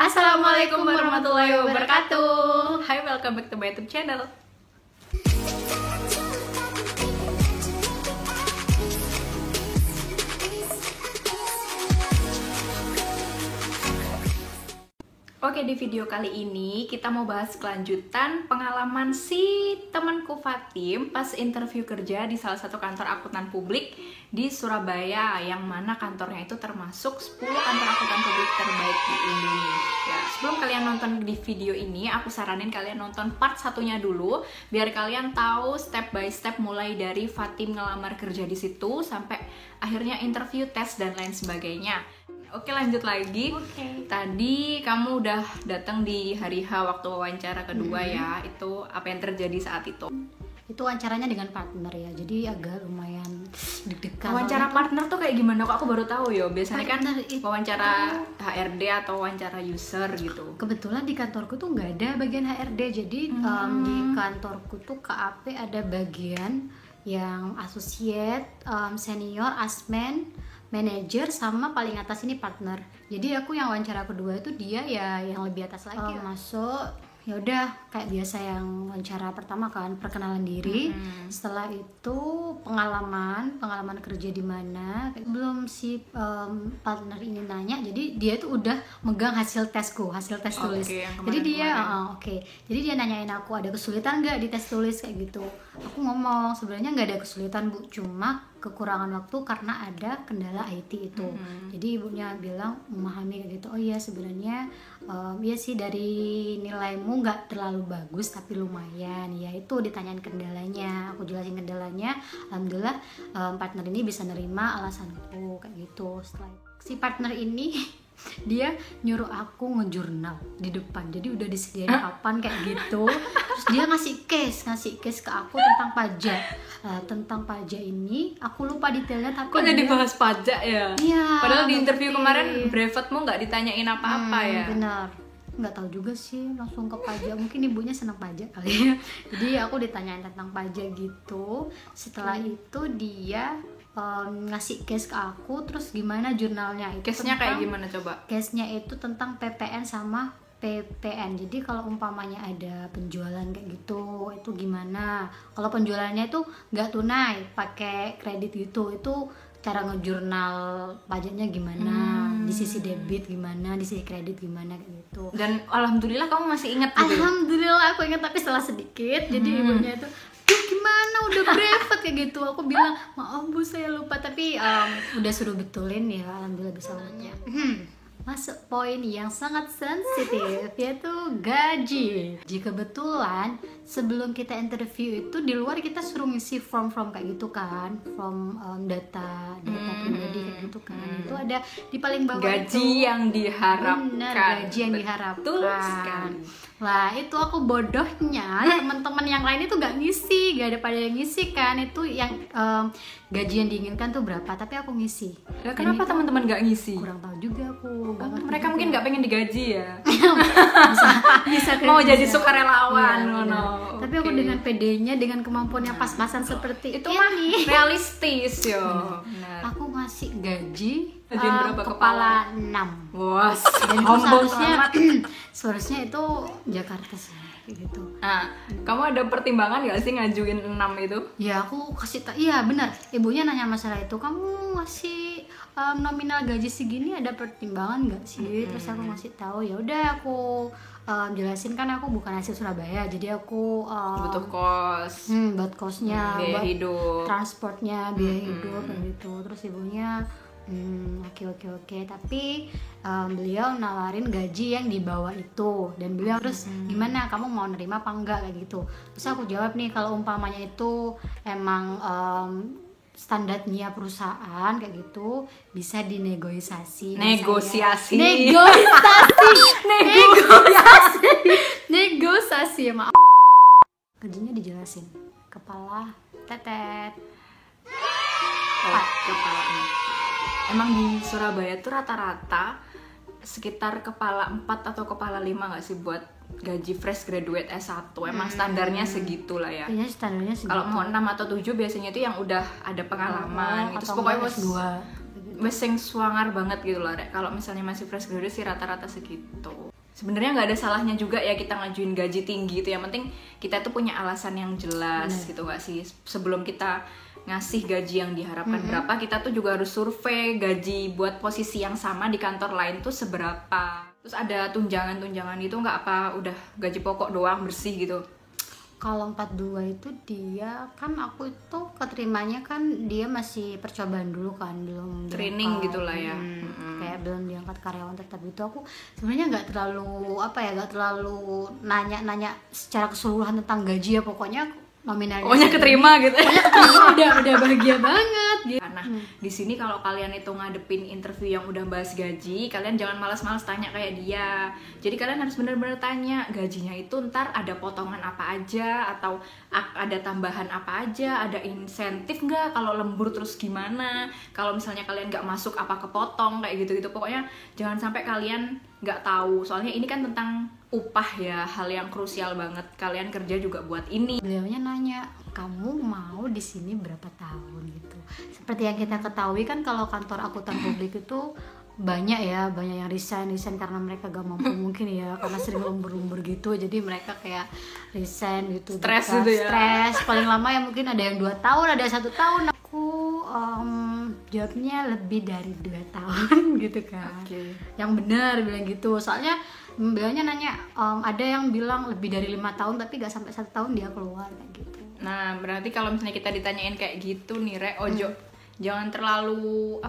Assalamualaikum warahmatullahi wabarakatuh. Hai, welcome back to my YouTube channel. Oke, di video kali ini kita mau bahas kelanjutan pengalaman si temanku Fatim pas interview kerja di salah satu kantor akuntan publik di Surabaya, yang mana kantornya itu termasuk 10 kantor akuntan publik terbaik di Indonesia. Sebelum kalian nonton di video ini, aku saranin kalian nonton part satunya dulu biar kalian tahu step by step mulai dari Fatim ngelamar kerja di situ sampai akhirnya interview, tes dan lain sebagainya. Oke, lanjut lagi. Tadi kamu udah datang di hari H waktu wawancara kedua ya. Itu apa yang terjadi saat itu? Itu wawancaranya dengan partner ya, jadi agak lumayan deg-degan. Wawancara partner tuh kayak gimana? Kok aku baru tahu ya. Biasanya kan Partner wawancara HRD atau wawancara user gitu. Kebetulan di kantorku tuh nggak ada bagian HRD, jadi di kantorku tuh KAP ada bagian yang associate, senior, asmen, manager, sama paling atas ini partner. Jadi aku yang wawancara kedua itu dia ya yang lebih atas lagi. Masuk ya udah kayak biasa yang wawancara pertama kan, perkenalan diri. Setelah itu pengalaman kerja di mana. Belum si partner ini nanya, jadi dia tuh udah megang hasil tes tulis. Jadi dia jadi dia nanyain aku ada kesulitan nggak di tes tulis kayak gitu. Aku ngomong sebenarnya nggak ada kesulitan Bu, cuma kekurangan waktu karena ada kendala IT itu. Jadi ibunya bilang memahami kayak gitu. Oh iya, sebenarnya ya sih dari nilaimu nggak terlalu bagus tapi lumayan. Ya itu ditanyain kendalanya, aku jelasin kendalanya. Alhamdulillah partner ini bisa nerima alasanku kayak gitu. Setelah si partner ini dia nyuruh aku ngejurnal di depan, jadi udah disediain papan kayak gitu. Terus dia ngasih case ke aku tentang pajak. Tentang pajak ini aku lupa detailnya, tapi kok jadi bahas pajak ya? Iya, padahal di interview kemarin brevetmu nggak ditanyain apa-apa ya. Benar, nggak tahu juga sih, langsung ke pajak. Mungkin ibunya senang pajak kali ya. Jadi aku ditanyain tentang pajak gitu. Setelah itu dia ngasih case ke aku, terus gimana jurnalnya itu. Case-nya kayak gimana coba? Case-nya itu tentang PPN sama PPN. Jadi kalau umpamanya ada penjualan kayak gitu, itu gimana? Kalau penjualannya itu nggak tunai, pakai kredit gitu, itu cara ngejurnal pajaknya gimana? Di sisi debit gimana, di sisi kredit gimana kayak gitu. Dan alhamdulillah kamu masih ingat gitu? Alhamdulillah aku ingat, tapi setelah sedikit. Jadi ibunya itu gimana udah brevet kayak gitu. Aku bilang maaf Bu, saya lupa, tapi udah suruh betulin ya, alhamdulillah bisa nanya. Masuk poin yang sangat sensitif, yaitu gaji. Jika kebetulan sebelum kita interview itu di luar kita suruh ngisi form kayak gitu kan, form data pribadi kayak gitu kan. Itu ada di paling bawah gaji itu, yang diharapkan. bener, gaji yang diharapkan. Betul sekali. Lah itu aku bodohnya, teman-teman yang lain itu gak ngisi, gak ada pada yang ngisi kan. Itu yang gaji yang diinginkan tuh berapa, tapi aku ngisi. Lah, kenapa teman-teman gak ngisi? Kurang tahu juga aku. Mereka mungkin gak pengen digaji ya. bisa mau jadi sukarelawan. Iya, tapi aku dengan PD-nya, dengan kemampuan yang pas-pasan seperti itu mah realistis yo. Aku ngasih gaji berapa kepala 6. Wah, dan itu seharusnya itu Jakarta sih gitu. Nah, kamu ada pertimbangan gak sih ngajuin 6 itu? Ya aku kasih iya benar, ibunya nanya masalah itu, kamu ngasih nominal gaji segini ada pertimbangan nggak sih? Terus aku ngasih tahu, ya udah aku jelasin kan aku bukan asli Surabaya, jadi aku butuh kos, buat kosnya, biaya buat hidup, transportnya, biaya hidup gitu. Terus ibunya oke, tapi beliau nawarin gaji yang di bawah itu, dan beliau terus gimana, kamu mau nerima apa enggak kayak gitu. Terus aku jawab nih, kalau umpamanya itu emang standarnya perusahaan kayak gitu, bisa dinegosiasi. Negosiasi maaf. Gajinya dijelasin, kepala tetet. Kepala. Emang di Surabaya tuh rata-rata sekitar kepala 4 atau kepala 5 gak sih buat gaji fresh graduate S1? Emang standarnya segitu lah ya. Kayaknya standarnya segitu. Kalau mau 6 atau 7 biasanya itu yang udah ada pengalaman gitu. Pokoknya S2. wes sing swanger banget gitu loh Rek. Kalau misalnya masih fresh graduate sih rata-rata segitu. Sebenarnya nggak ada salahnya juga ya kita ngajuin gaji tinggi itu, yang penting kita tuh punya alasan yang jelas gitu nggak sih. Sebelum kita ngasih gaji yang diharapkan berapa, kita tuh juga harus survei gaji buat posisi yang sama di kantor lain tuh seberapa. Terus ada tunjangan-tunjangan itu nggak, apa udah gaji pokok doang bersih gitu? Kalau 42 itu dia kan, aku itu keterimanya kan dia masih percobaan dulu kan, belum Training diangkat. gitulah ya. Kayak belum diangkat karyawan tetap itu. Aku sebenarnya nggak terlalu nggak terlalu nanya secara keseluruhan tentang gaji ya, pokoknya nominalnya. Pokoknya keterima gitu. Pokoknya keterima udah bahagia banget gitu. Nah, di sini kalau kalian itu ngadepin interview yang udah bahas gaji, kalian jangan malas-malas tanya kayak dia. Jadi kalian harus benar-benar tanya gajinya itu ntar ada potongan apa aja, atau ada tambahan apa aja, ada insentif nggak, kalau lembur terus gimana, kalau misalnya kalian nggak masuk apa kepotong, kayak gitu-gitu. Pokoknya jangan sampai kalian nggak tahu, soalnya ini kan tentang upah ya, hal yang krusial banget. Kalian kerja juga buat ini. Beliaunya nanya, kamu mau di sini berapa tahun gitu. Seperti yang kita ketahui kan, kalau kantor akuntan publik itu banyak yang resign karena mereka gak mampu mungkin ya, karena sering lembur-lembur gitu, jadi mereka kayak resign gitu. Stres gitu ya. Stres paling lama ya mungkin ada yang 2 tahun, ada 1 tahun. Aku jawabnya lebih dari 2 tahun gitu kan. Yang benar bilang gitu, soalnya beliaunya nanya, ada yang bilang lebih dari 5 tahun tapi gak sampai 1 tahun dia keluar kayak gitu. Nah, berarti kalau misalnya kita ditanyain kayak gitu nih Re, ojo jangan terlalu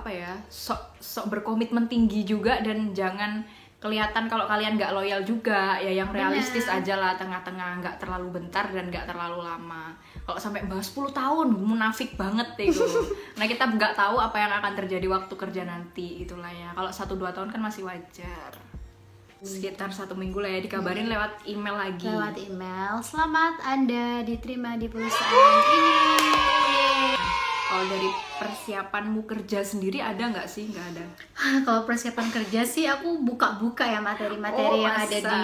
sok berkomitmen tinggi juga, dan jangan kelihatan kalau kalian nggak loyal juga ya, yang realistis aja lah, tengah-tengah, nggak terlalu bentar dan nggak terlalu lama. Kalau sampai bahas 10 tahun munafik banget itu. Nah, kita nggak tahu apa yang akan terjadi waktu kerja nanti, itulah ya. Kalau 1-2 tahun kan masih wajar. Sekitar 1 minggu lah ya, dikabarin lewat email lagi. Lewat email, selamat Anda diterima di perusahaan ini. Kalau dari persiapanmu kerja sendiri ada nggak sih? Nggak ada. Kalau persiapan kerja sih aku buka-buka ya materi-materi yang ada di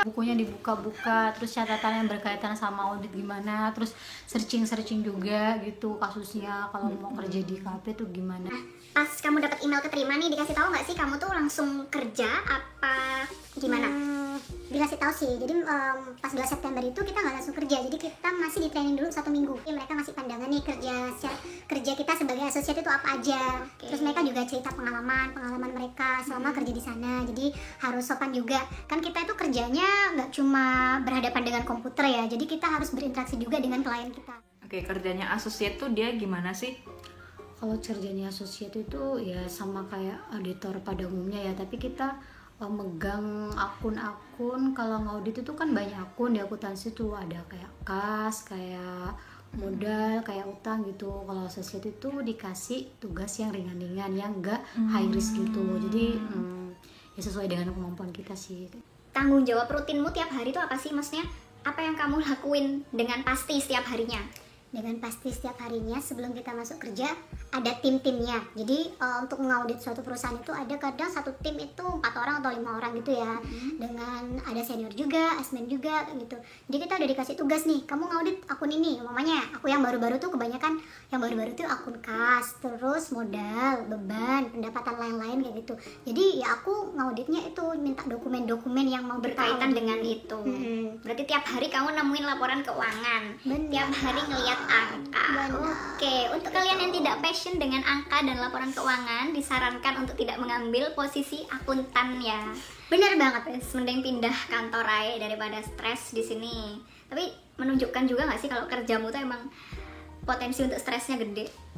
bukunya, dibuka-buka, terus catatan yang berkaitan sama audit gimana, terus searching juga gitu kasusnya kalau mau kerja di KP tuh gimana. Pas kamu dapat email keterima nih, dikasih tahu nggak sih kamu tuh langsung kerja apa gimana? Dikasih tahu sih. Jadi pas 2 September itu kita nggak langsung kerja, jadi kita masih di training dulu 1 minggu. Jadi mereka masih pandangan nih kerja kita sebagai asosiat itu apa aja. Terus mereka juga cerita pengalaman mereka selama kerja di sana. Jadi harus sopan juga. Kan kita itu kerjanya nggak cuma berhadapan dengan komputer ya, jadi kita harus berinteraksi juga dengan klien kita. Oke, kerjanya asosiat tuh dia gimana sih? Kalau kerjanya asosiat itu ya sama kayak auditor pada umumnya ya, tapi kita megang akun-akun. Kalau ngaudit itu kan banyak akun di akuntansi tuh, ada kayak kas, kayak modal, kayak utang gitu. Kalau asosiat itu dikasih tugas yang ringan-ringan, yang enggak high risk gitu. Jadi ya sesuai dengan kemampuan kita sih. Tanggung jawab rutinmu tiap hari itu apa sih? Maksudnya apa yang kamu lakuin dengan pasti setiap harinya? Dengan pasti setiap harinya sebelum kita masuk kerja ada tim-timnya. Jadi untuk mengaudit suatu perusahaan itu ada kadang satu tim itu 4 orang atau 5 orang gitu ya. Dengan ada senior juga, admin juga gitu. Jadi kita udah dikasih tugas nih, kamu ngaudit akun ini. Umpamanya aku yang baru-baru tuh kebanyakan yang baru-baru tuh akun kas, terus modal, beban, pendapatan lain-lain kayak gitu. Jadi ya aku ngauditnya itu minta dokumen-dokumen yang mau berkaitan kita dengan itu. Berarti tiap hari kamu nemuin laporan keuangan. Benar. Tiap hari ngelihat angka. Oke, untuk kalian yang tidak passion dengan angka dan laporan keuangan, disarankan untuk tidak mengambil posisi akuntan ya. Bener banget. Mending pindah kantor aja daripada stres di sini. Tapi menunjukkan juga nggak sih kalau kerjamu tuh emang potensi untuk stresnya gede?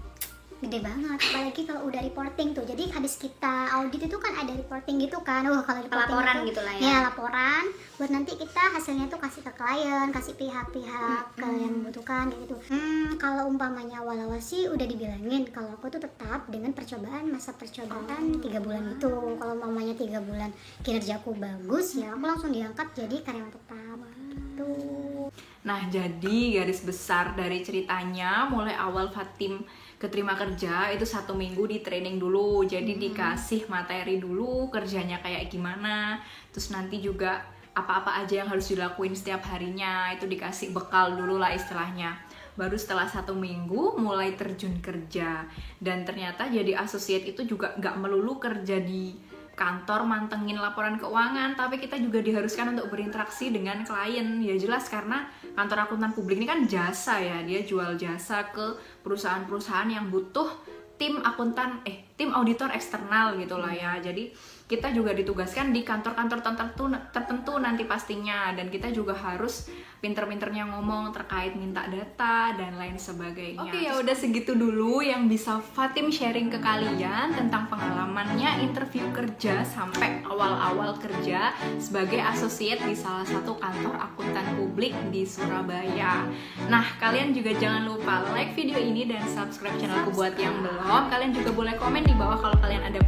Gede banget, apalagi kalau udah reporting tuh. Jadi habis kita audit itu kan ada reporting gitu kan. Kalau reporting Laporan itu, gitu lah ya. Ya laporan buat nanti kita hasilnya tuh kasih ke klien, kasih pihak-pihak yang membutuhkan kayak gitu. Kalau umpamanya awal-awal sih udah dibilangin kalau aku tuh tetap dengan masa percobaan 3 bulan itu. Kalau umpamanya 3 bulan kinerjaku bagus ya aku langsung diangkat jadi karyawan tetap gitu. Nah, jadi garis besar dari ceritanya, mulai awal Fatim keterima kerja itu 1 minggu di training dulu. Jadi dikasih materi dulu kerjanya kayak gimana, terus nanti juga apa-apa aja yang harus dilakuin setiap harinya itu dikasih bekal dulu lah istilahnya. baru setelah 1 minggu mulai terjun kerja. Dan ternyata jadi associate itu juga nggak melulu kerja di kantor mantengin laporan keuangan, tapi kita juga diharuskan untuk berinteraksi dengan klien. Ya jelas karena kantor akuntan publik ini kan jasa ya, dia jual jasa ke perusahaan-perusahaan yang butuh tim auditor eksternal gitu lah ya. Jadi kita juga ditugaskan di kantor-kantor tertentu nanti pastinya, dan kita juga harus pinter-pinternya ngomong terkait minta data dan lain sebagainya. Oke, ya udah segitu dulu yang bisa Fatim sharing ke kalian tentang pengalamannya interview kerja sampai awal-awal kerja sebagai associate di salah satu kantor akuntan publik di Surabaya. Nah, kalian juga jangan lupa like video ini dan subscribe channelku buat yang belum. Kalian juga boleh komen di bawah kalau kalian ada